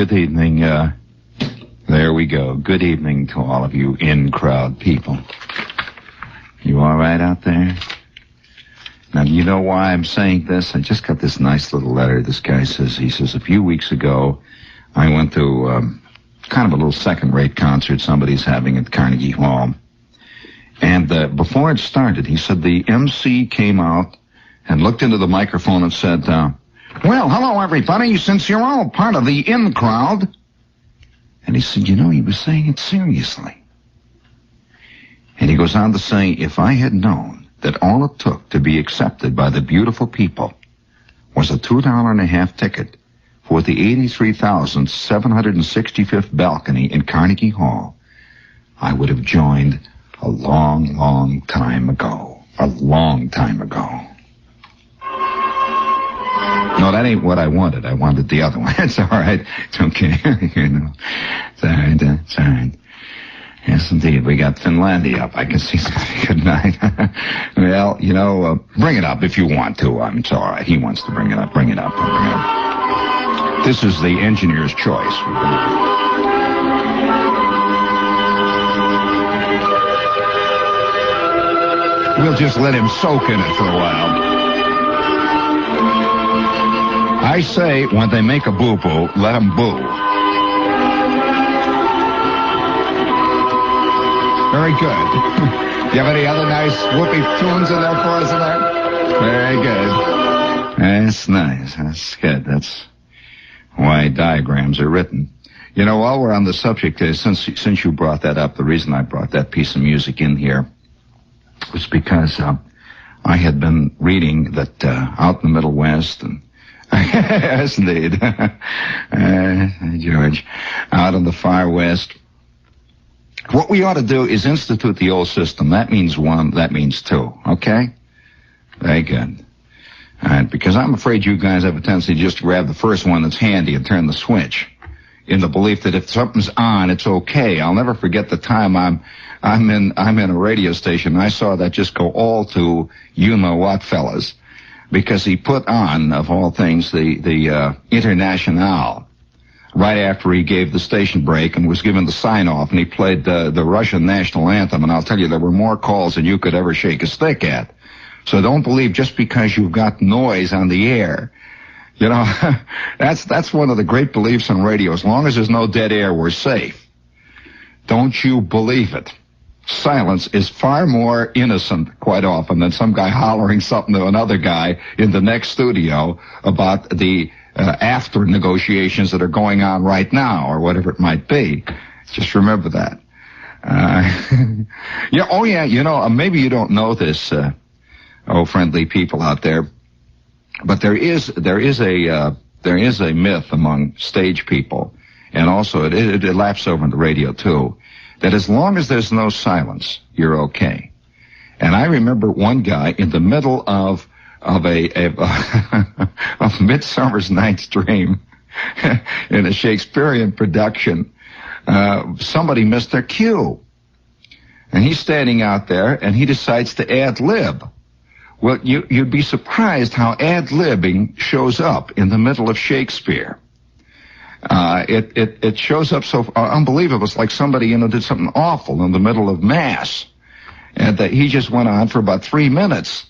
good evening. There we go. Good evening to all of you in-crowd people. You all right out there? Now, do you know why I'm saying this? I just got this nice little letter. This guy says, a few weeks ago, I went to kind of a little second-rate concert somebody's having at Carnegie Hall. And before it started, he said the MC came out and looked into the microphone and said, well, hello, everybody, since you're all part of the in-crowd. And he said, he was saying it seriously. And he goes on to say, if I had known that all it took to be accepted by the beautiful people was a $2.50 ticket for the 83,765th balcony in Carnegie Hall, I would have joined a long, long time ago. A long time ago. No, that ain't what I wanted. I wanted the other one. It's all right. It's okay. It's all right. It's all right. Yes, indeed. We got Finlandia up. I can see. Good night. Well, bring it up if you want to. It's all right. He wants to bring it up. Bring it up. Bring it up. This is the engineer's choice. We'll just let him soak in it for a while. I say, when they make a boo-boo, let them boo. Very good. You have any other nice whoopee tunes in there for us in there? Very good. That's nice. That's good. That's why diagrams are written. While we're on the subject, since you brought that up, the reason I brought that piece of music in here was because I had been reading that out in the Middle West, and yes, indeed, George, out in the far West, what we ought to do is institute the old system. That means one, that means two, okay? Very good. All right, because I'm afraid you guys have a tendency just to grab the first one that's handy and turn the switch in the belief that if something's on, it's okay. I'll never forget the time I'm in a radio station, and I saw that just go all to you-know-what, fellas, because he put on, of all things, the Internationale right after he gave the station break and was given the sign-off, and he played the Russian national anthem, and I'll tell you, there were more calls than you could ever shake a stick at. So don't believe just because you've got noise on the air. That's one of the great beliefs on radio. As long as there's no dead air, we're safe. Don't you believe it. Silence is far more innocent quite often than some guy hollering something to another guy in the next studio about the after negotiations that are going on right now or whatever it might be. Just remember that. Maybe you don't know this, friendly people out there, but there is a myth among stage people, and also it laps over in the radio too, that as long as there's no silence, you're okay. And I remember one guy in the middle of Midsummer's Night's Dream in a Shakespearean production, somebody missed their cue. And he's standing out there and he decides to ad-lib. Well, you'd be surprised how ad-libbing shows up in the middle of Shakespeare. It shows up so unbelievable. It's like somebody, did something awful in the middle of Mass. And he just went on for about 3 minutes.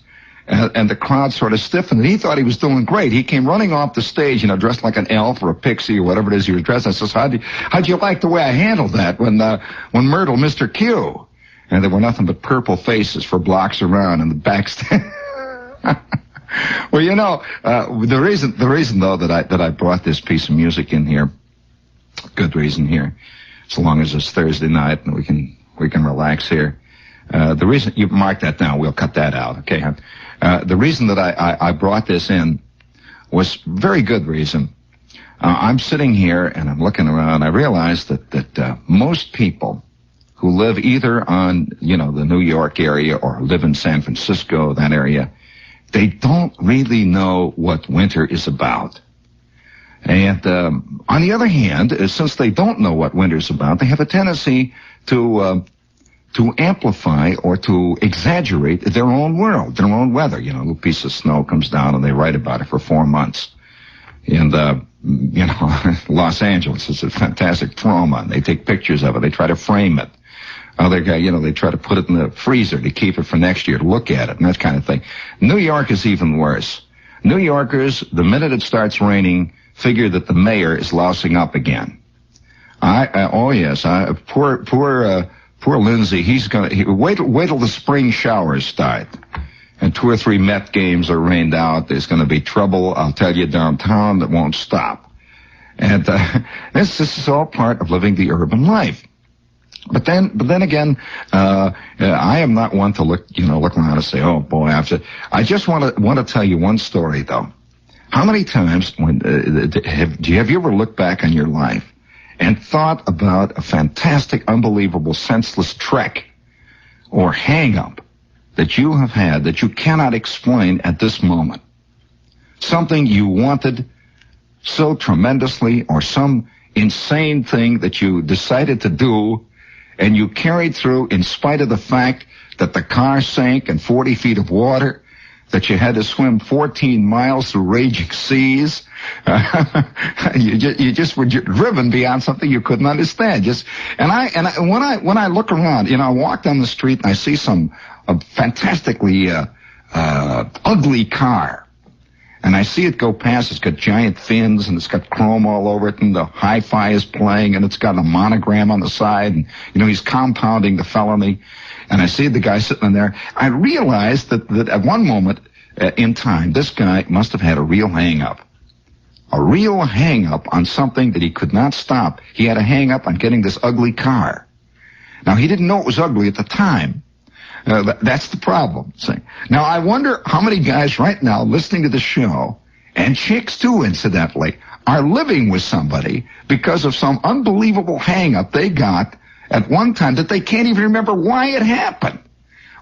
And the crowd sort of stiffened. And he thought he was doing great. He came running off the stage, dressed like an elf or a pixie or whatever it is he was dressed. I says, how'd you like the way I handled that when Myrtle missed her cue? And there were nothing but purple faces for blocks around in the backstage. Well, the reason though that I brought this piece of music in here, good reason here, so long as it's Thursday night and we can relax here. The reason, you mark that down, we'll cut that out, okay? The reason that I brought this in was very good reason. I'm sitting here and I'm looking around. I realize that most people who live either on, the New York area or live in San Francisco, that area, they don't really know what winter is about. And on the other hand, since they don't know what winter's about, they have a tendency to amplify or to exaggerate their own world, their own weather. A little piece of snow comes down and they write about it for 4 months. in Los Angeles. It's a fantastic trauma, and they take pictures of it. They try to frame it. Other guy, they try to put it in the freezer to keep it for next year to look at it and that kind of thing. New York is even worse. New Yorkers, the minute it starts raining, figure that the mayor is lousing up again. Poor Lindsay. Wait till the spring showers start, and 2 or 3 Met games are rained out. There's going to be trouble, I'll tell you, downtown that won't stop. And this is all part of living the urban life. But then again, I am not one to look around and say, oh boy, I just want to tell you one story though. How many times have you ever looked back on your life and thought about a fantastic, unbelievable, senseless trek or hang-up that you have had that you cannot explain at this moment? Something you wanted so tremendously, or some insane thing that you decided to do and you carried through in spite of the fact that the car sank in 40 feet of water, that you had to swim 14 miles through raging seas. You just were driven beyond something you couldn't understand. When I look around, I walk down the street and I see a fantastically ugly car. And I see it go past. It's got giant fins, and it's got chrome all over it, and the hi-fi is playing, and it's got a monogram on the side, and, he's compounding the felony. And I see the guy sitting in there. I realized that at one moment in time, this guy must have had a real hang-up. A real hang-up on something that he could not stop. He had a hang-up on getting this ugly car. Now, he didn't know it was ugly at the time. That's the problem. See? Now, I wonder how many guys right now listening to the show, and chicks too, incidentally, are living with somebody because of some unbelievable hang-up they got at one time that they can't even remember why it happened.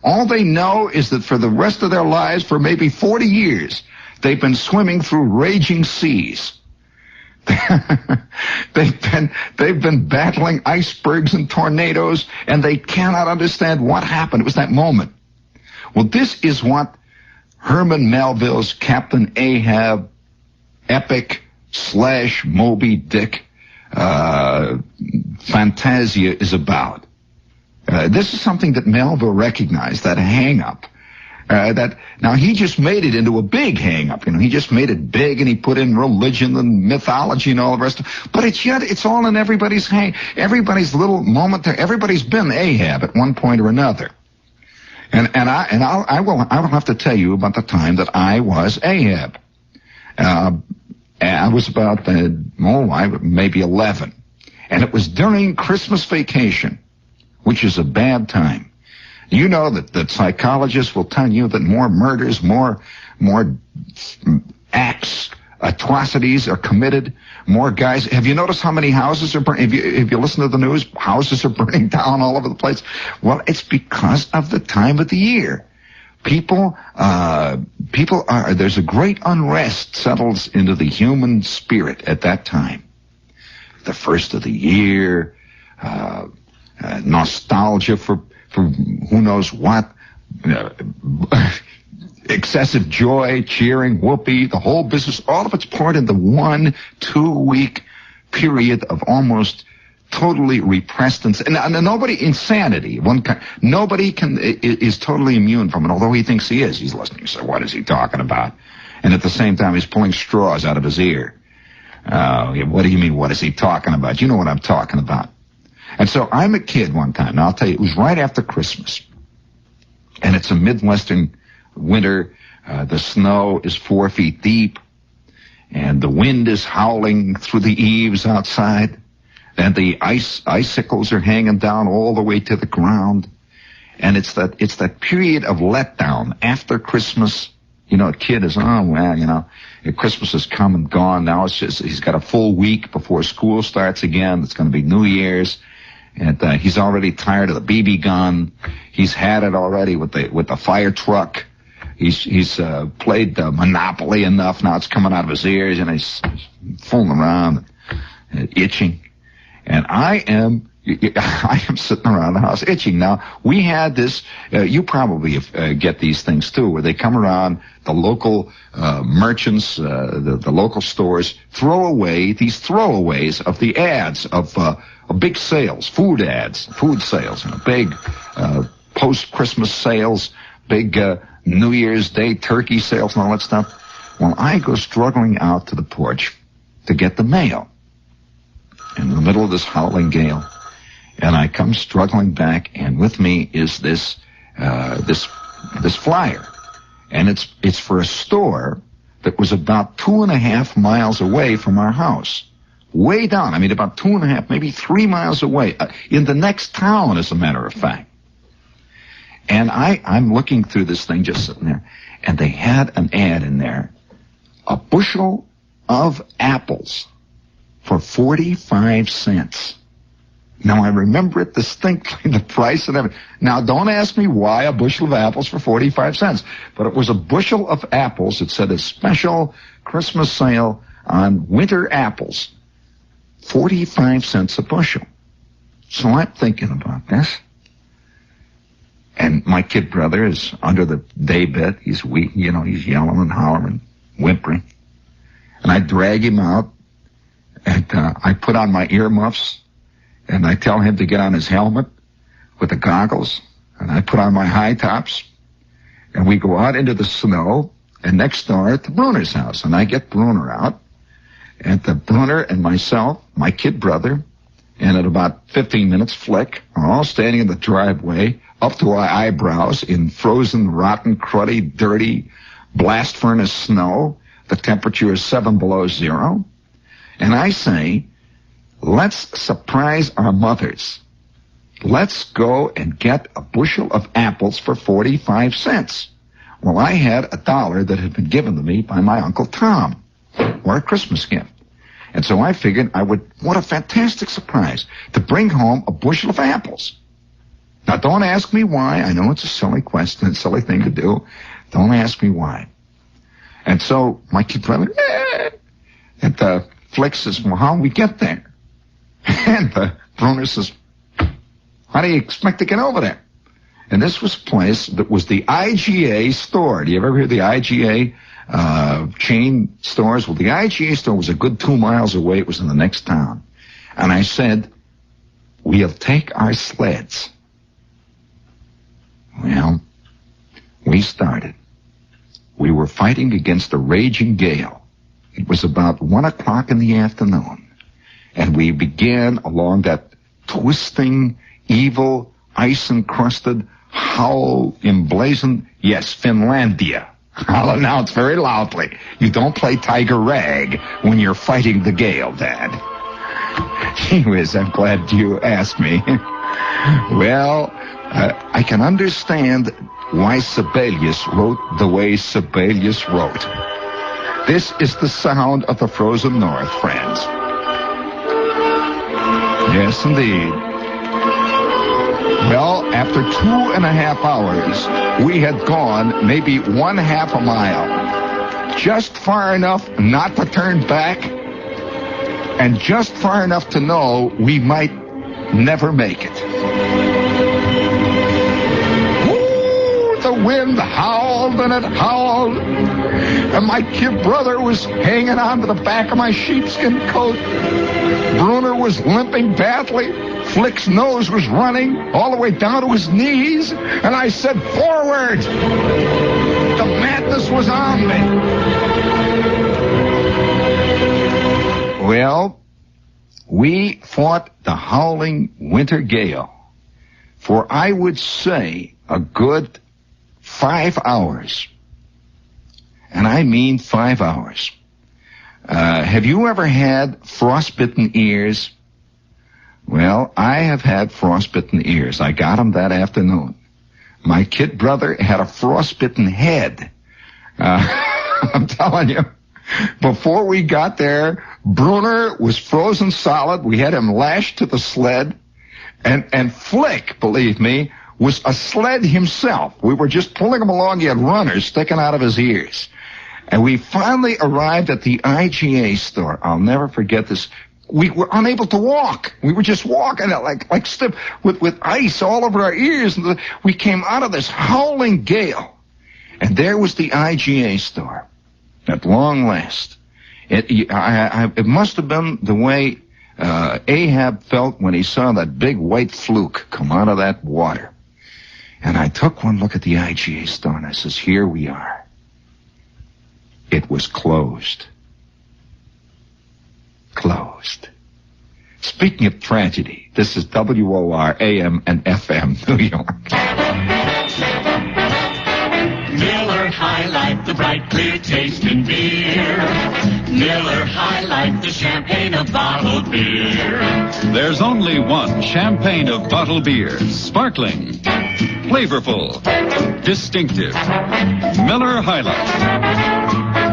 All they know is that for the rest of their lives, for maybe 40 years, they've been swimming through raging seas. They've been battling icebergs and tornadoes, and they cannot understand what happened. It was that moment. Well, this is what Herman Melville's Captain Ahab epic / Moby Dick Fantasia is about. This is something that Melville recognized, that hang-up. Now he just made it into a big hang-up. He just made it big, and he put in religion and mythology and all the rest. But it's all in everybody's little moment there. Everybody's been Ahab at one point or another. I will have to tell you about the time that I was Ahab. I was about maybe 11, and it was during Christmas vacation, which is a bad time. You know that psychologists will tell you that more murders, more acts, atrocities are committed, more guys. Have you noticed how many houses are burning? If you listen to the news, houses are burning down all over the place. Well, it's because of the time of the year. People there's a great unrest settles into the human spirit at that time. The first of the year, nostalgia for who knows what, excessive joy, cheering, whoopee, the whole business, all of it's poured into 1-2 week period of almost totally repressed and nobody, insanity of one kind. Nobody is totally immune from it, although he thinks he is. He's listening, so what is he talking about? And at the same time, he's pulling straws out of his ear. What do you mean, what is he talking about? You know what I'm talking about. And so I'm a kid one time. Now, I'll tell you, it was right after Christmas. And it's a Midwestern winter. The snow is 4 feet deep. And the wind is howling through the eaves outside. And the icicles are hanging down all the way to the ground. And it's that period of letdown after Christmas. A kid is, Christmas has come and gone. Now he's got a full week before school starts again. It's going to be New Year's. And he's already tired of the BB gun. He's had it already with the fire truck. He's played Monopoly enough. Now it's coming out of his ears, and he's fooling around, and itching. And I am I am sitting around the house itching. Now, we had this, you probably get these things too, where they come around, the local merchants, the local stores, throw away these throwaways of the ads of big sales, food ads, food sales, big post-Christmas sales, big New Year's Day turkey sales and all that stuff. Well, I go struggling out to the porch to get the mail in the middle of this howling gale. And I come struggling back, and with me is this flyer, and it's for a store that was about 2.5 miles away from our house, way down. I mean, about 2.5, maybe 3 miles away, in the next town, as a matter of fact. And I'm looking through this thing, just sitting there, and they had an ad in there, a bushel of apples for 45 cents. Now, I remember it distinctly, the price and everything. Now, don't ask me why a bushel of apples for 45 cents, but it was a bushel of apples. It said a special Christmas sale on winter apples, 45 cents a bushel. So I'm thinking about this. And my kid brother is under the daybed. He's weak, he's yelling and hollering, whimpering. And I drag him out, and I put on my earmuffs, and I tell him to get on his helmet with the goggles, and I put on my high tops, and we go out into the snow, and next door at the Bruner's house, and I get Bruner out, and the Bruner and myself, my kid brother, and at about 15 minutes, Flick, are all standing in the driveway, up to our eyebrows in frozen, rotten, cruddy, dirty, blast furnace snow. The temperature is 7 below zero. And I say, let's surprise our mothers. Let's go and get a bushel of apples for 45 cents. Well, I had $1 that had been given to me by my Uncle Tom, or a Christmas gift. And so I figured what a fantastic surprise, to bring home a bushel of apples. Now, don't ask me why. I know it's a silly question, a silly thing to do. Don't ask me why. And so my kid brother, and Flick says, well, how do we get there? And Bruner says, how do you expect to get over there? And this was a place that was the IGA store. Do you ever hear the IGA chain stores? Well, the IGA store was a good 2 miles away. It was in the next town. And I said, we'll take our sleds. Well, we started. We were fighting against a raging gale. It was about 1 o'clock in the afternoon. And we began along that twisting, evil, ice-encrusted, howl-emblazoned, yes, Finlandia. I'll announce very loudly, you don't play Tiger Rag when you're fighting the gale, Dad. Anyways, I'm glad you asked me. Well, I can understand why Sibelius wrote the way Sibelius wrote. This is the sound of the frozen north, friends. Yes, indeed. Well, after 2.5 hours, we had gone maybe 1/2 mile, just far enough not to turn back, and just far enough to know we might never make it. Ooh, the wind howled and it howled, and my kid brother was hanging on to the back of my sheepskin coat. Bruner was limping badly. Flick's nose was running all the way down to his knees, and I said, forward! The madness was on me. Well, we fought the howling winter gale for, I would say, a good 5 hours. And I mean 5 hours. Have you ever had frostbitten ears? Well, I have had frostbitten ears. I got them that afternoon. My kid brother had a frostbitten head. I'm telling you, before we got there, Bruner was frozen solid. We had him lashed to the sled. And Flick, believe me, was a sled himself. We were just pulling him along. He had runners sticking out of his ears. And we finally arrived at the IGA store. I'll never forget this. we were unable to walk. We were just walking like stiff with ice all over our ears. And we came out of this howling gale. And there was the IGA store at long last. It must have been the way Ahab felt when he saw that big white fluke come out of that water. And I took one look at the IGA store and I says, here we are. It was closed. Closed. Speaking of tragedy, this is WOR AM and FM, New York. Miller High Life, the bright, clear taste in beer. Miller High Life, the champagne of bottled beer. There's only one champagne of bottled beer. Sparkling, flavorful, distinctive. Miller High Life.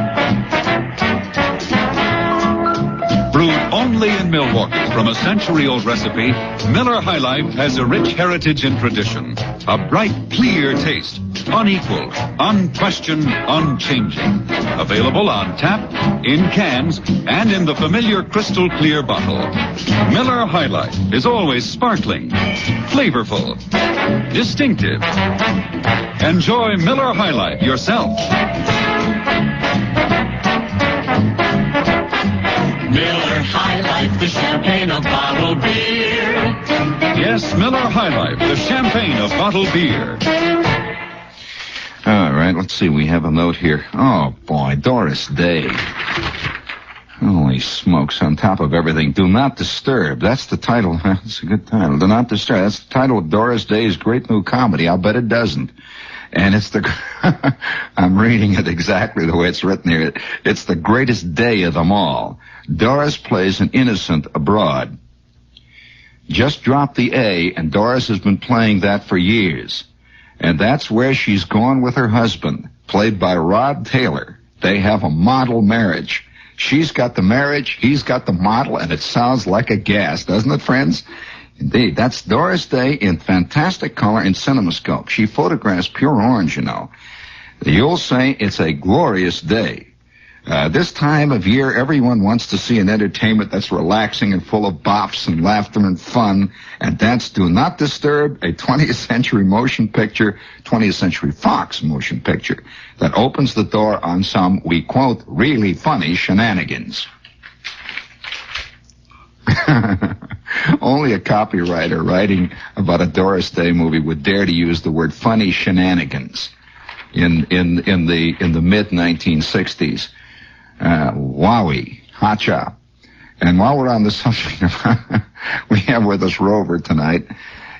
Brewed only in Milwaukee from a century-old recipe, Miller High Life has a rich heritage and tradition. A bright, clear taste. Unequaled, unquestioned, unchanging. Available on tap, in cans, and in the familiar crystal clear bottle. Miller High Life is always sparkling, flavorful, distinctive. Enjoy Miller High Life yourself. Miller High Life, the champagne of bottled beer. Yes, Miller High Life, the champagne of bottled beer. All right, let's see. We have a note here. Oh, boy, Doris Day. Holy smokes, on top of everything. Do Not Disturb. That's the title. That's a good title. Do Not Disturb. That's the title of Doris Day's great new comedy. I'll bet it doesn't. And it's the... I'm reading it exactly the way it's written here. It's the greatest day of them all. Doris plays an innocent abroad. Just dropped the A, and Doris has been playing that for years. And that's where she's gone with her husband, played by Rod Taylor. They have a model marriage. She's got the marriage, he's got the model, and it sounds like a gas, doesn't it, friends? Indeed, that's Doris Day in fantastic color in CinemaScope. She photographs pure orange, you know. You'll say it's a glorious day. This time of year, everyone wants to see an entertainment that's relaxing and full of bops and laughter and fun, and that's Do Not Disturb, a 20th century motion picture, 20th century Fox motion picture, that opens the door on some, we quote, really funny shenanigans. Only a copywriter writing about a Doris Day movie would dare to use the word funny shenanigans in the mid-1960s. Wowie, hacha. And while we're on the subject, we have with us Rover tonight,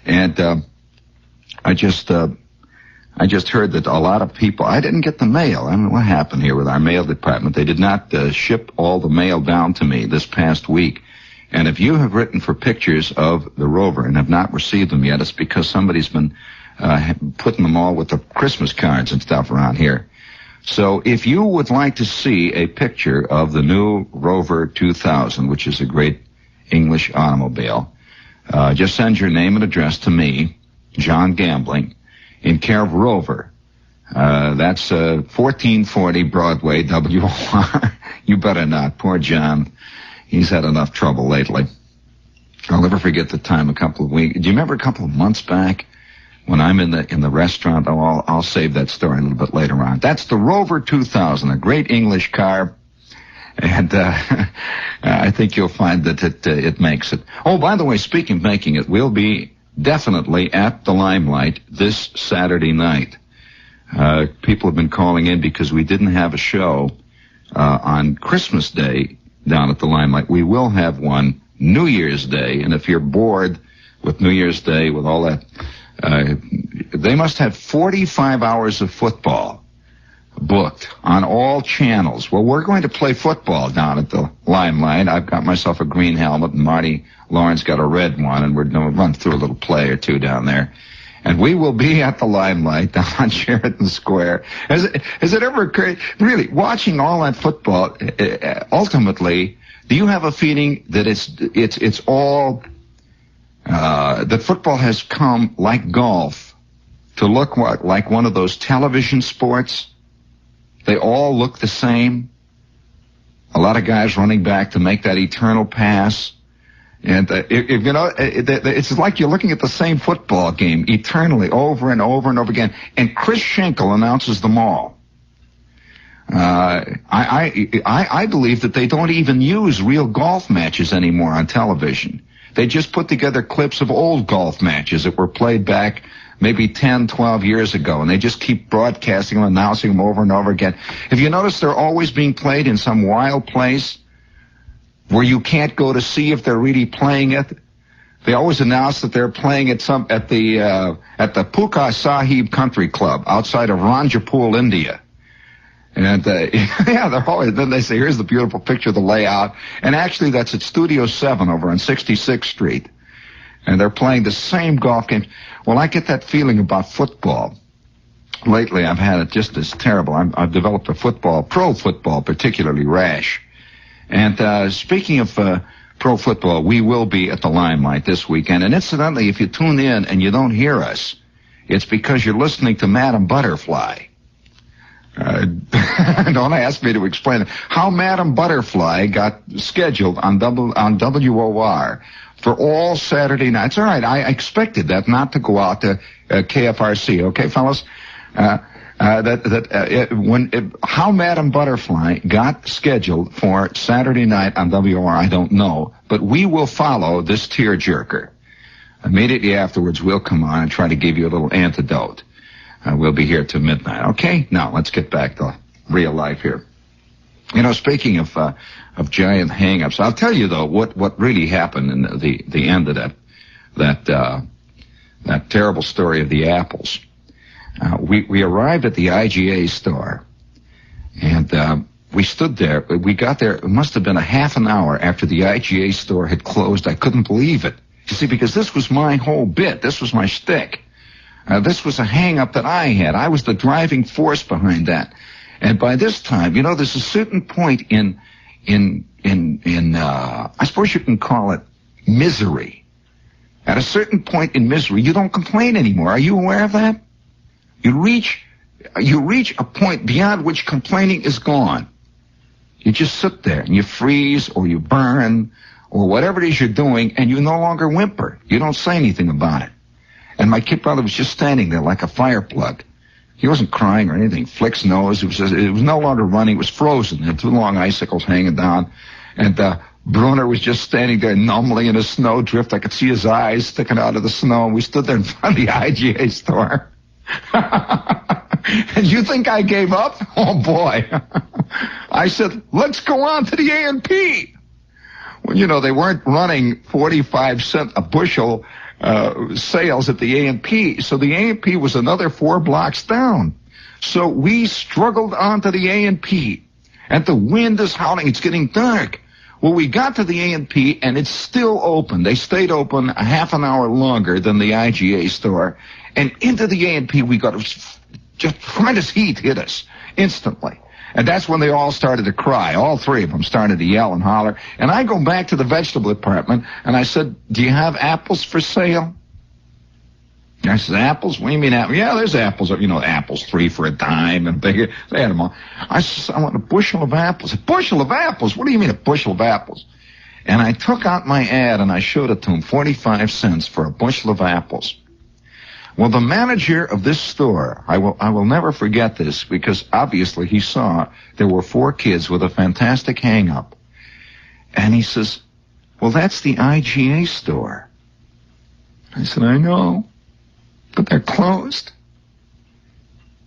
and I just heard that a lot of people, I didn't get the mail. I mean, what happened here with our mail department? They did not ship all the mail down to me this past week. And if you have written for pictures of the Rover and have not received them yet, it's because somebody's been putting them all with the Christmas cards and stuff around here. So if you would like to see a picture of the new Rover 2000, which is a great English automobile, just send your name and address to me, John Gambling, in care of Rover. That's 1440 Broadway, WOR. You better not. Poor John. He's had enough trouble lately. I'll never forget the time a couple of weeks. Do you remember a couple of months back when I'm in the restaurant? Oh, I'll save that story a little bit later on. That's the Rover 2000, a great English car, and I think you'll find that it makes it. Oh, by the way, speaking of making it, we'll be definitely at the Limelight this Saturday night. People have been calling in because we didn't have a show on Christmas Day down at the Limelight. We will have one New Year's Day, and if you're bored with New Year's Day, with all that, they must have 45 hours of football booked on all channels. Well, we're going to play football down at the Limelight. I've got myself a green helmet, and Marty Lawrence got a red one, and we're going to run through a little play or two down there. And we will be at the Limelight down on Sheridan Square. Has it ever occurred, really, watching all that football, ultimately, do you have a feeling that it's all, that football has come, like golf, to look like one of those television sports? They all look the same. A lot of guys running back to make that eternal pass. And if you know, it's like you're looking at the same football game eternally, over and over again. And Chris Schenkel announces them all. I believe that they don't even use real golf matches anymore on television. They just put together clips of old golf matches that were played back maybe 10, 12 years ago, and they just keep broadcasting them, announcing them over and over again. Have you noticed they're always being played in some wild place where you can't go to see if they're really playing it? They always announce that they're playing at the Puka Sahib Country Club outside of Ranjapur, India. And, yeah, they're always, then they say, here's the beautiful picture of the layout. And actually, that's at Studio 7 over on 66th Street. And they're playing the same golf games. Well, I get that feeling about football. Lately, I've had it just as terrible. I've developed a pro football, particularly rash. And, speaking of, pro football, we will be at the Limelight this weekend. And incidentally, if you tune in and you don't hear us, it's because you're listening to Madam Butterfly. Don't ask me to explain it. How Madam Butterfly got scheduled on WOR for all Saturday nights. All right, I expected that not to go out to KFRC. Okay, fellas? How Madam Butterfly got scheduled for Saturday night on WOR, I don't know. But we will follow this tearjerker. Immediately afterwards, we'll come on and try to give you a little antidote. We'll be here till midnight. Okay? Now, let's get back to real life here. You know, speaking of giant hang-ups, I'll tell you, though, what really happened in the end of that terrible story of the apples. We arrived at the IGA store, and we stood there. We got there, it must have been a half an hour after the IGA store had closed. I couldn't believe it. You see, because this was my whole bit. This was my shtick. This was a hang-up that I had. I was the driving force behind that. And by this time, you know, there's a certain point in I suppose you can call it misery. At a certain point in misery, you don't complain anymore. Are you aware of that? You reach a point beyond which complaining is gone. You just sit there and you freeze or you burn or whatever it is you're doing, and you no longer whimper. You don't say anything about it. And my kid brother was just standing there like a fire plug. He wasn't crying or anything. Flick's nose, it was no longer running. It was frozen. There were two long icicles hanging down. And Bruner was just standing there numbly in a snowdrift. I could see his eyes sticking out of the snow. And we stood there in front of the IGA store. And you think I gave up? Oh, boy. I said, let's go on to the A&P. Well, you know, they weren't running 45 cents a bushel sales at the A&P, so the A&P was another 4 blocks down. So we struggled onto the A&P, and the wind is howling. It's getting dark. Well, we got to the A&P, and it's still open. They stayed open a half an hour longer than the IGA store, and into the A&P we got just tremendous heat hit us instantly. And that's when they all started to cry. All three of them started to yell and holler. And I go back to the vegetable department, and I said, do you have apples for sale? And I said, apples? What do you mean apples? Yeah, there's apples. You know, apples 3 for $0.10 and bigger. They had them all. I said, I want a bushel of apples. A bushel of apples? What do you mean a bushel of apples? And I took out my ad, and I showed it to him, 45 cents for a bushel of apples. Well, the manager of this store, I will never forget this, because obviously he saw there were 4 kids with a fantastic hang-up. And he says, well, that's the IGA store. I said, I know, but they're closed.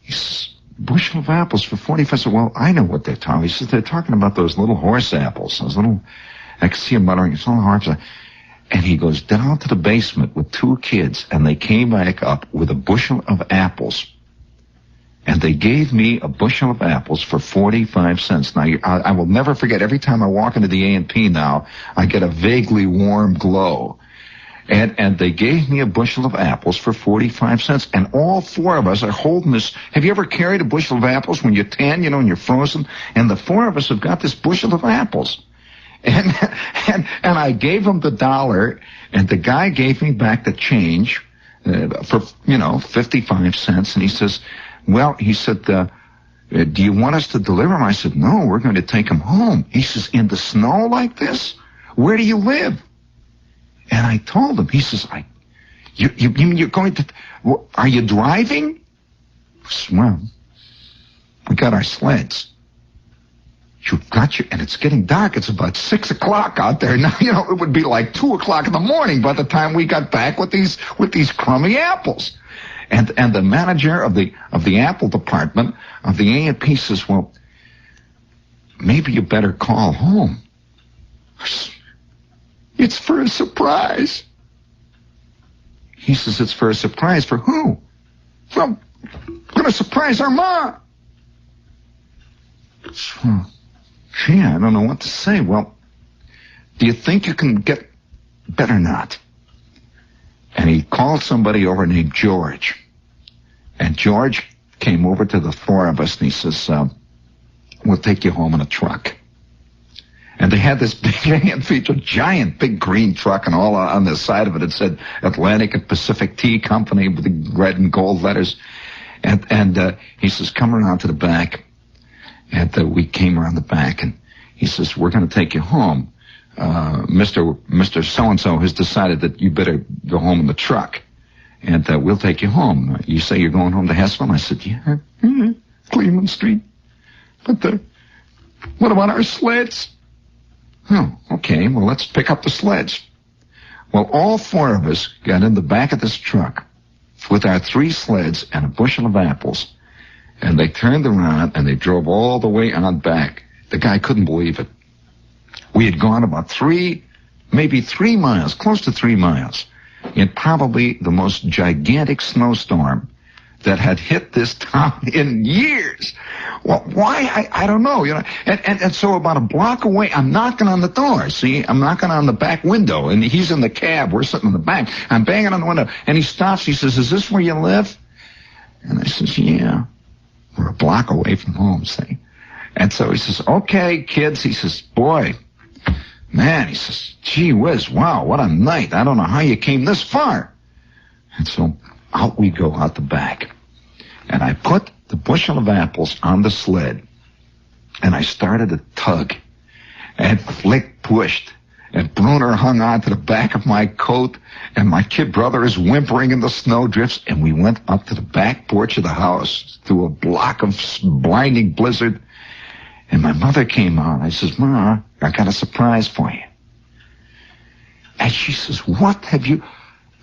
He says, bushel of apples for 45 cents. Well, I know what they're talking. He says, they're talking about those little horse apples, those little, I can see him muttering, it's little horse apples. And he goes down to the basement with 2 kids, and they came back up with a bushel of apples. And they gave me a bushel of apples for 45 cents. Now, I will never forget, every time I walk into the A&P now, I get a vaguely warm glow. And they gave me a bushel of apples for 45 cents. And all 4 of us are holding this. Have you ever carried a bushel of apples when you're 10, you know, and you're frozen? And the 4 of us have got this bushel of apples. And I gave him the $1, and the guy gave me back the change for, 55 cents. And he says, well, he said, do you want us to deliver him? I said, no, we're going to take him home. He says, in the snow like this? Where do you live? And I told him. He says, you mean you're going to, are you driving? Well, we got our sleds. You've got your, and it's getting dark. It's about 6 o'clock out there. Now, it would be like 2 o'clock in the morning by the time we got back with these crummy apples. And the manager of the apple department of the A&P says, well, maybe you better call home. It's for a surprise. He says, it's for a surprise for who? Well, I'm going to surprise our ma. So, gee, I don't know what to say. Well, do you think you can better not? And he called somebody over named George. And George came over to the four of us and he says, we'll take you home in a truck. And they had this big, giant big green truck, and all on the side of it said Atlantic and Pacific Tea Company with the red and gold letters. And he says, come around to the back. And we came around the back, and he says, we're going to take you home. Mr. So-and-so has decided that you better go home in the truck, and we'll take you home. You say you're going home to Hessville? I said, yeah, Cleveland Street. But what about our sleds? Oh, okay, well, let's pick up the sleds. Well, all four of us got in the back of this truck with our 3 sleds and a bushel of apples, and they turned around and they drove all the way on back. The guy couldn't believe it. We had gone about maybe 3 miles, close to 3 miles, in probably the most gigantic snowstorm that had hit this town in years. Well, why? I don't know, And so about a block away, I'm knocking on the door, see? I'm knocking on the back window, and he's in the cab. We're sitting in the back. I'm banging on the window, and he stops. He says, is this where you live? And I says, yeah. We're a block away from home, see? And so he says, okay, kids. He says, boy, man, he says, gee whiz, wow, what a night. I don't know how you came this far. And so out we go out the back. And I put the bushel of apples on the sled. And I started to tug. And Flick pushed. And Bruner hung on to the back of my coat. And my kid brother is whimpering in the snowdrifts. And we went up to the back porch of the house through a block of blinding blizzard. And my mother came out. I says, Ma, I got a surprise for you. And she says, what have you?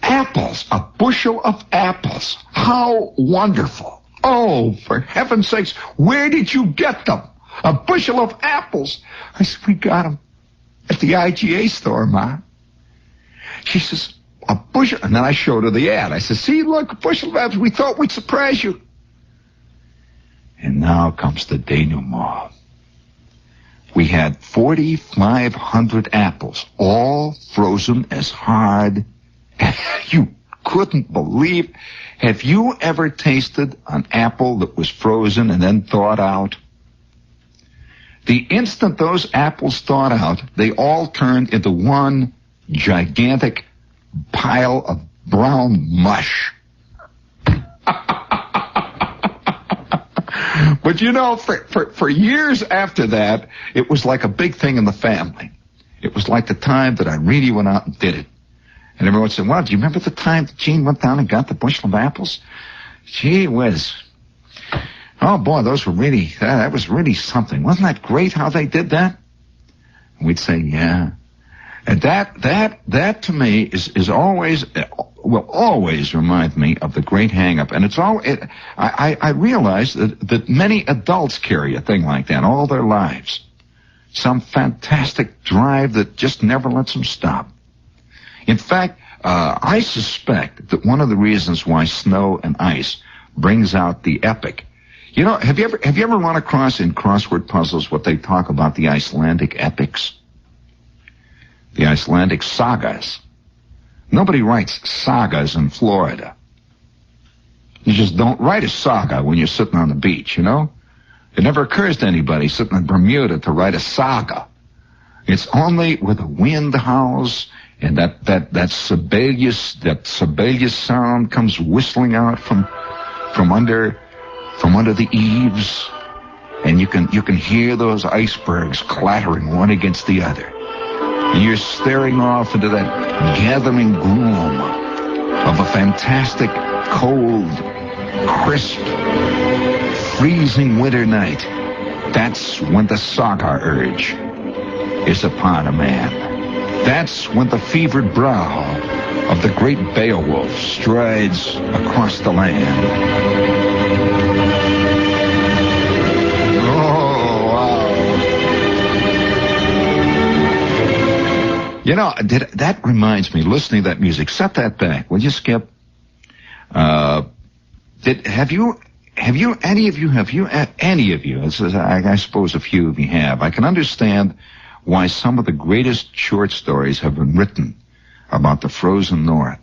Apples, a bushel of apples. How wonderful. Oh, for heaven's sakes, where did you get them? A bushel of apples. I said, we got them at the IGA store, Ma. She says, a bushel. And then I showed her the ad. I said, see, look, a bushel of apples. We thought we'd surprise you. And now comes the denouement. We had 4,500 apples, all frozen as hard as you couldn't believe. Have you ever tasted an apple that was frozen and then thawed out? The instant those apples thawed out, they all turned into one gigantic pile of brown mush. But for years after that, it was like a big thing in the family. It was like the time that I really went out and did it. And everyone said, well, do you remember the time that Gene went down and got the bushel of apples? Gee whiz. Oh, boy, those were really, that was really something. Wasn't that great how they did that? And we'd say, yeah. And that to me is always, will always remind me of the great hang-up. And it's all, I realize that many adults carry a thing like that all their lives. Some fantastic drive that just never lets them stop. In fact, I suspect that one of the reasons why snow and ice brings out the epic. Have you ever run across in crossword puzzles what they talk about the Icelandic epics? The Icelandic sagas. Nobody writes sagas in Florida. You just don't write a saga when you're sitting on the beach, It never occurs to anybody sitting in Bermuda to write a saga. It's only where the wind howls and that Sibelius sound comes whistling out from under the eaves, And you can hear those icebergs clattering one against the other. And you're staring off into that gathering gloom of a fantastic, cold, crisp, freezing winter night. That's when the saga urge is upon a man. That's when the fevered brow of the great Beowulf strides across the land. Oh, wow. You know, that reminds me, listening to that music, set that back, will you, Skip? Have you, any of you, I suppose a few of you have, I can understand why some of the greatest short stories have been written about the frozen North.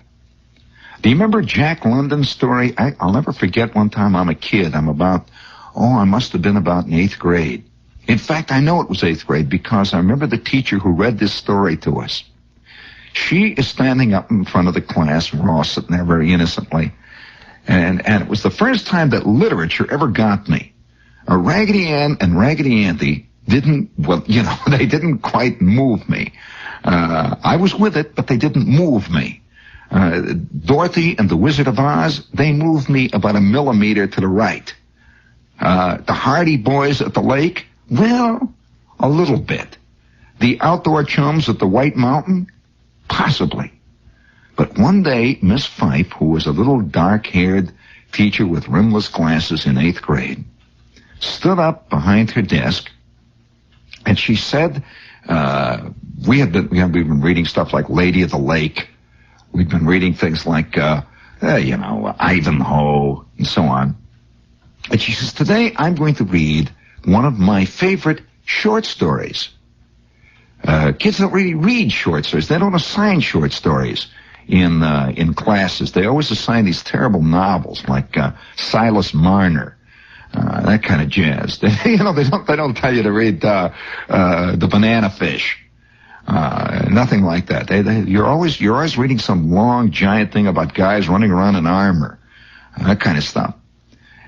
Do you remember Jack London's story? I'll never forget one time I'm a kid. I must have been about in 8th grade. In fact, I know it was 8th grade because I remember the teacher who read this story to us. She is standing up in front of the class, and we're all sitting there very innocently. And it was the first time that literature ever got me. Raggedy Ann and Raggedy Andy didn't quite move me. I was with it, but they didn't move me. Dorothy and the Wizard of Oz, they moved me about a millimeter to the right. The Hardy Boys at the lake, well, a little bit. The Outdoor Chums at the White Mountain, possibly. But one day, Miss Fife, who was a little dark-haired teacher with rimless glasses in 8th grade, stood up behind her desk, and she said, we've been reading stuff like Lady of the Lake. We've been reading things like, Ivanhoe, and so on. And she says, today I'm going to read one of my favorite short stories. Kids don't really read short stories. They don't assign short stories in classes. They always assign these terrible novels like Silas Marner, that kind of jazz. They don't tell you to read The Banana Fish. Nothing like that. You're always reading some long giant thing about guys running around in armor, that kind of stuff.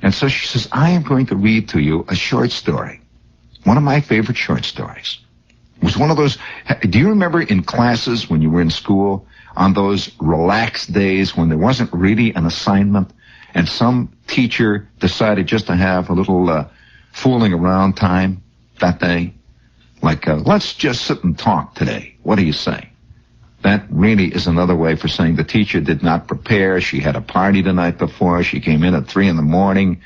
And so she says, I am going to read to you a short story, one of my favorite short stories. It was one of those. Do you remember in classes when you were in school, on those relaxed days when there wasn't really an assignment, and some teacher decided just to have a little fooling around time that day? Like, let's just sit and talk today. What do you say? That really is another way for saying the teacher did not prepare. She had a party the night before. She came in at 3 a.m,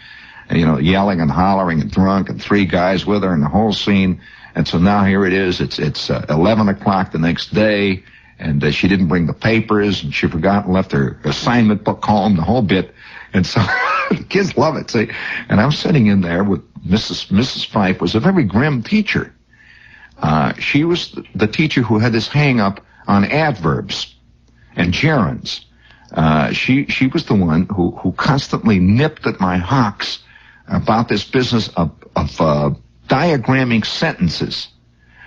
yelling and hollering and drunk, and 3 guys with her and the whole scene. And so now here it is. It's 11 o'clock the next day, and she didn't bring the papers, and she forgot and left her assignment book home, the whole bit. And so the kids love it. See? And I'm sitting in there with Mrs. Fife, was a very grim teacher. She was the teacher who had this hang-up on adverbs and gerunds. She was the one who constantly nipped at my hocks about this business of diagramming sentences.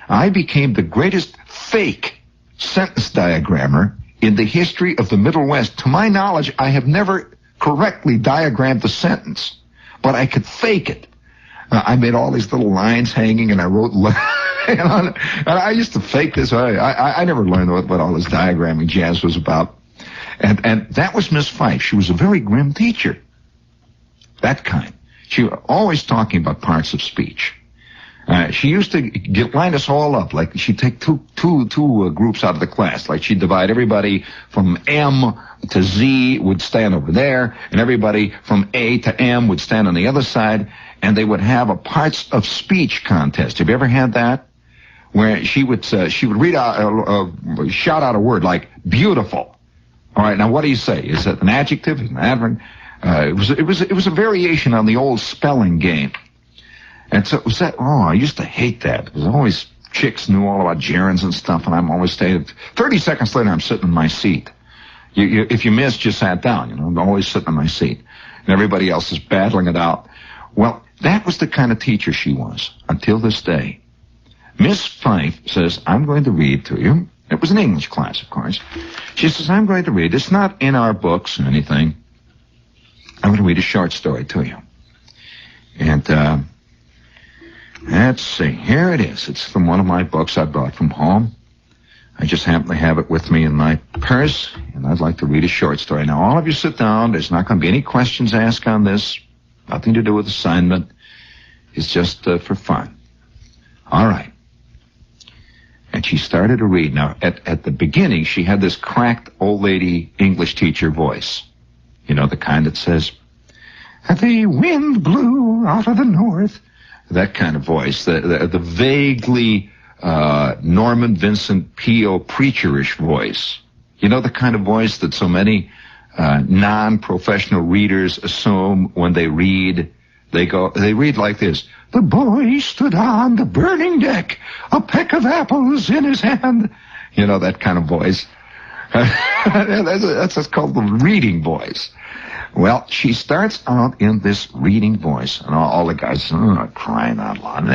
I became the greatest fake sentence diagrammer in the history of the Middle West. To my knowledge, I have never correctly diagrammed a sentence, but I could fake it. I made all these little lines hanging, and I wrote... and I used to fake this. I never learned what all this diagramming jazz was about. And that was Miss Fife. She was a very grim teacher. That kind. She was always talking about parts of speech. She used to line us all up. Like, she'd take two groups out of the class. Like, she'd divide everybody from M to Z would stand over there, and everybody from A to M would stand on the other side, and they would have a parts of speech contest. Have you ever had that? Where she would read out, shout out a word like beautiful. All right, now what do you say? Is it an adjective? Is it an adverb? It was a variation on the old spelling game. And so it was that. Oh, I used to hate that. It was always chicks knew all about gerunds and stuff, and I'm always staying. 30 seconds later, I'm sitting in my seat. If you missed, you sat down. I'm always sitting in my seat, and everybody else is battling it out. Well, that was the kind of teacher she was until this day. Miss Fife says, I'm going to read to you. It was an English class, of course. She says, I'm going to read. It's not in our books or anything. I'm going to read a short story to you. And Let's see. Here it is. It's from one of my books I brought from home. I just happen to have it with me in my purse, and I'd like to read a short story. Now, all of you sit down. There's not going to be any questions asked on this. Nothing to do with assignment. It's just for fun. All right. And she started to read. Now, at the beginning, she had this cracked old lady English teacher voice. You know, the kind that says, "The wind blew out of the north." That kind of voice. The vaguely Norman Vincent Peale preacherish voice. You know, the kind of voice that so many non-professional readers assume when they read. They read like this. "The boy stood on the burning deck, a peck of apples in his hand." You know, that kind of voice. That's what's called the reading voice. Well, she starts out in this reading voice, and all the guys crying out loud.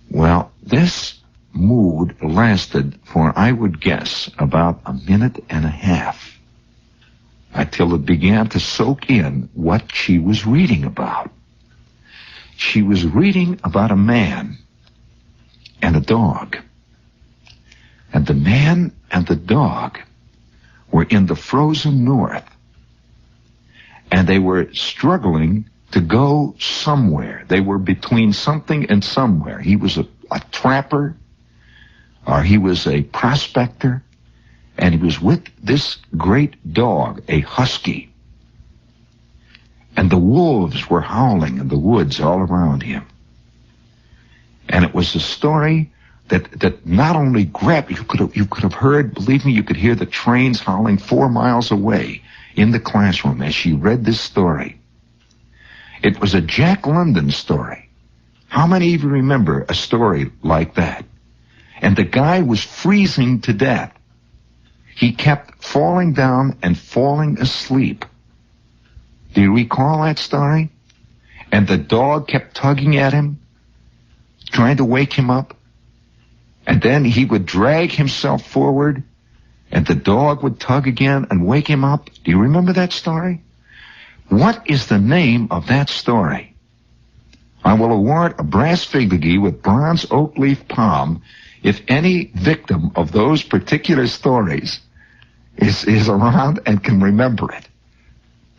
Well, this mood lasted for, I would guess, about a minute and a half, until it began to soak in what she was reading about. She was reading about a man and a dog. And the man and the dog were in the frozen north. And they were struggling to go somewhere. They were between something and somewhere. He was a trapper, or he was a prospector, and he was with this great dog, a husky. And the wolves were howling in the woods all around him. And it was a story that not only grabbed, you could have heard, believe me, you could hear the trains howling 4 miles away in the classroom as she read this story. It was a Jack London story. How many of you remember a story like that? And the guy was freezing to death. He kept falling down and falling asleep. Do you recall that story? And the dog kept tugging at him, trying to wake him up. And then he would drag himself forward, and the dog would tug again and wake him up. Do you remember that story? What is the name of that story? I will award a brass figurine with bronze oak leaf palm if any victim of those particular stories is around and can remember it.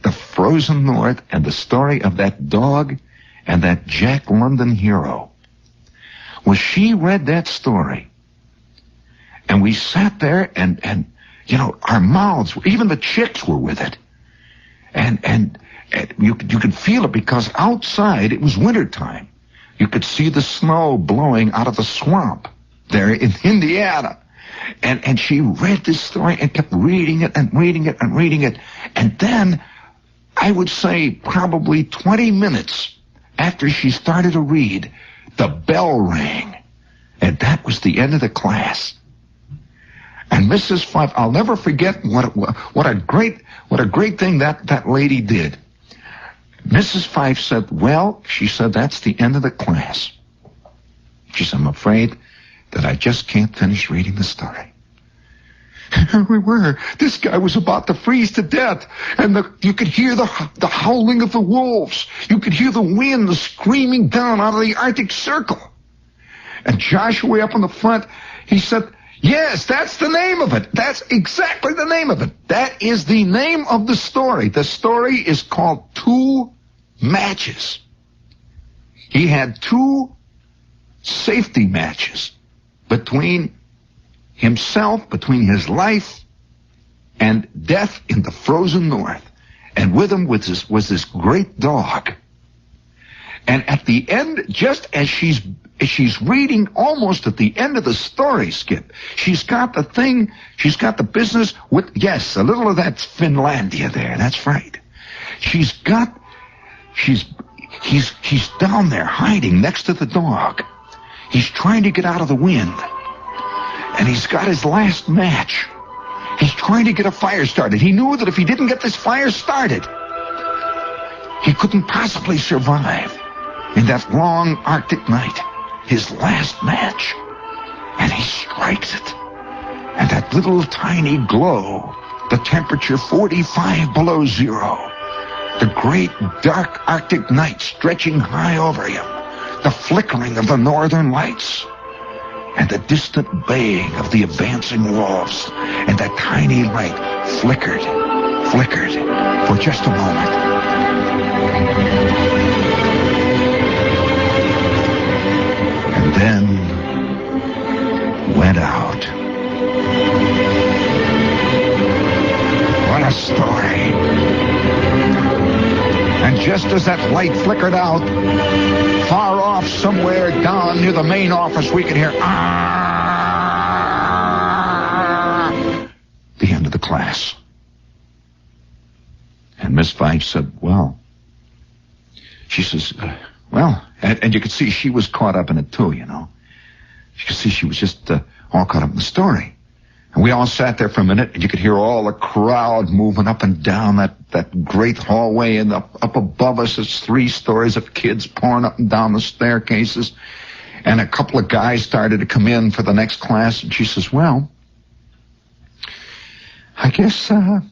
The Frozen North and the story of that dog and that Jack London hero. Well, she read that story, and we sat there, and you know, our mouths, even the chicks were with it. And you could feel it, because outside it was wintertime. You could see the snow blowing out of the swamp there in Indiana. And she read this story and kept reading it and reading it and reading it. And then, I would say probably 20 minutes after she started to read, the bell rang. And that was the end of the class. And Mrs. Fife, I'll never forget what a great thing that lady did. Mrs. Fife said, "Well," she said, "that's the end of the class." She said, "I'm afraid that I just can't finish reading the story." We were. This guy was about to freeze to death, and you could hear the howling of the wolves. You could hear the wind screaming down out of the Arctic Circle. And Joshua up in the front, he said, "Yes, that's the name of it. That's exactly the name of it. That is the name of the story. The story is called Two Matches." He had 2 safety matches between himself, between his life and death in the frozen north. And with him was this great dog. And at the end, just as she's reading, almost at the end of the story, Skip, she's got the business with, yes, a little of that Finlandia there, that's right. He's down there hiding next to the dog. He's trying to get out of the wind. And he's got his last match. He's trying to get a fire started. He knew that if he didn't get this fire started, he couldn't possibly survive in that long Arctic night. His last match. And he strikes it. And that little tiny glow, the temperature 45 below zero, the great dark Arctic night stretching high over him, the flickering of the northern lights, and the distant baying of the advancing wolves, and that tiny light flickered for just a moment. And then went out. What a story. And just as that light flickered out, far off somewhere down near the main office, we could hear the end of the class. And Miss Fife said, well, she says, and you could see she was caught up in it too, you know. You could see she was just all caught up in the story. And we all sat there for a minute, and you could hear all the crowd moving up and down that great hallway, and up above us, it's 3 stories of kids pouring up and down the staircases. And a couple of guys started to come in for the next class, and she says, well, I guess I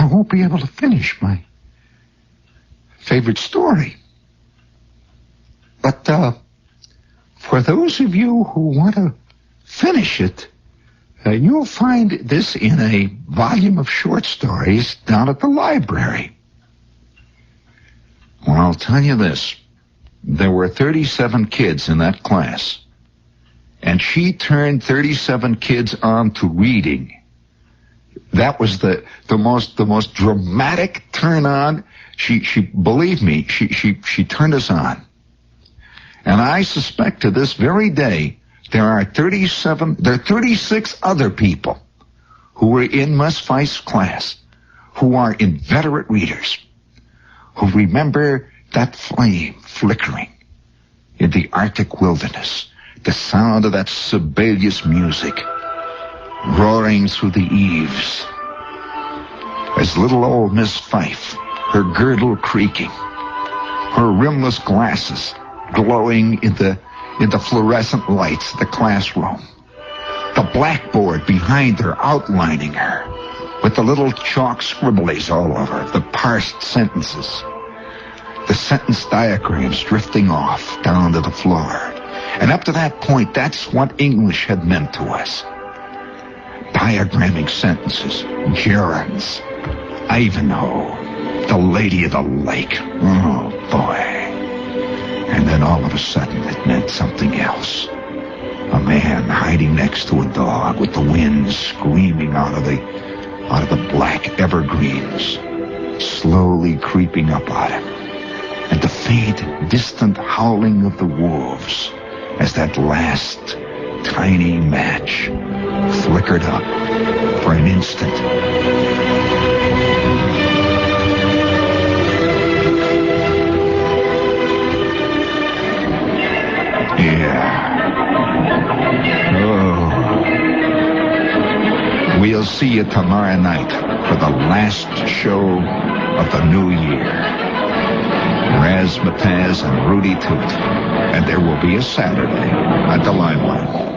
won't be able to finish my favorite story. But for those of you who want to finish it, you'll find this in a volume of short stories down at the library. Well, I'll tell you this. There were 37 kids in that class, and she turned 37 kids on to reading. That was the most dramatic turn on. She believe me, she turned us on. And I suspect to this very day, there are 36 other people who were in Miss Fife's class, who are inveterate readers, who remember that flame flickering in the Arctic wilderness, the sound of that Sibelius music roaring through the eaves, as little old Miss Fife, her girdle creaking, her rimless glasses glowing in the fluorescent lights of the classroom, the blackboard behind her outlining her with the little chalk scribblies all over, the parsed sentences, the sentence diagrams drifting off down to the floor. And up to that point, that's what English had meant to us. Diagramming sentences, gerunds, Ivanhoe, the Lady of the Lake. Oh, boy. And then all of a sudden it meant something else. A man hiding next to a dog with the wind screaming out of the black evergreens, slowly creeping up on him. And the faint, distant howling of the wolves as that last tiny match flickered up for an instant. We'll see you tomorrow night for the last show of the new year. Razzmatazz and Rudy Toot. And there will be a Saturday at the Limelight.